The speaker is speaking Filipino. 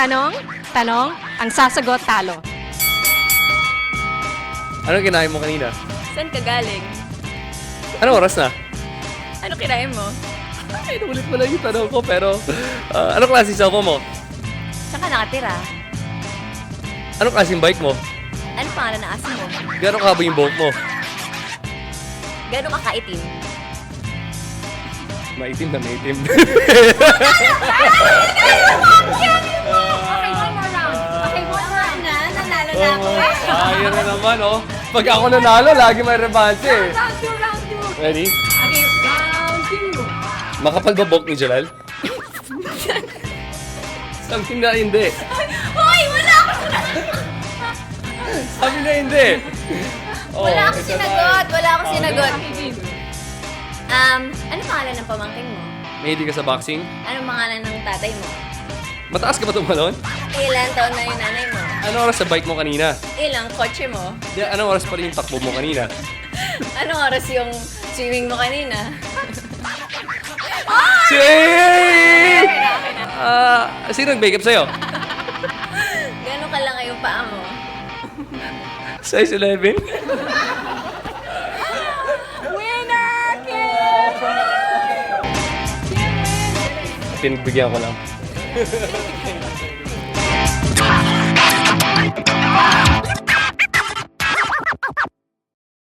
Tanong, ang sasagot talo. Anong kinain mo kanina? Saan ka galing? Anong oras na? Ano kinain mo? Ay, ulit mo lang yung tanong ko, pero... anong klase cellphone mo? Saan ka nakatira? Anong klaseng bike mo? Ano pangalan ng aso mo? Gano'ng kabo yung buhok mo? Gano'n ka kaitim? Maitim na maitim. Okay, one more round na. Nanalo na ako. Ayun na naman, oh. Pag ako nanalo, lagi may revanche eh. Round two. Ready? Okay, round two. Makapal ba buhok ni Jalal? Sabi na hindi. Hoy, wala ako Sabi na hindi. Oh, Wala akong ito sinagot. na. Wala akong Oh, sinagot. Ano pangalan ng pamangkin mo? Mahilig ka sa boxing? Anong pangalan ng tatay mo? Mataas ka ba tumalon? Ilan taon na yung nanay mo? Anong oras sa bike mo kanina? Ilang kotse mo? Di, anong oras pa rin yung takbo mo kanina? Anong oras yung swimming mo kanina? Shane! Sino nag-makeup sa'yo? Gano'n ka lang yung paa mo? Size 11? Winner! Pinagbigyan ko lang.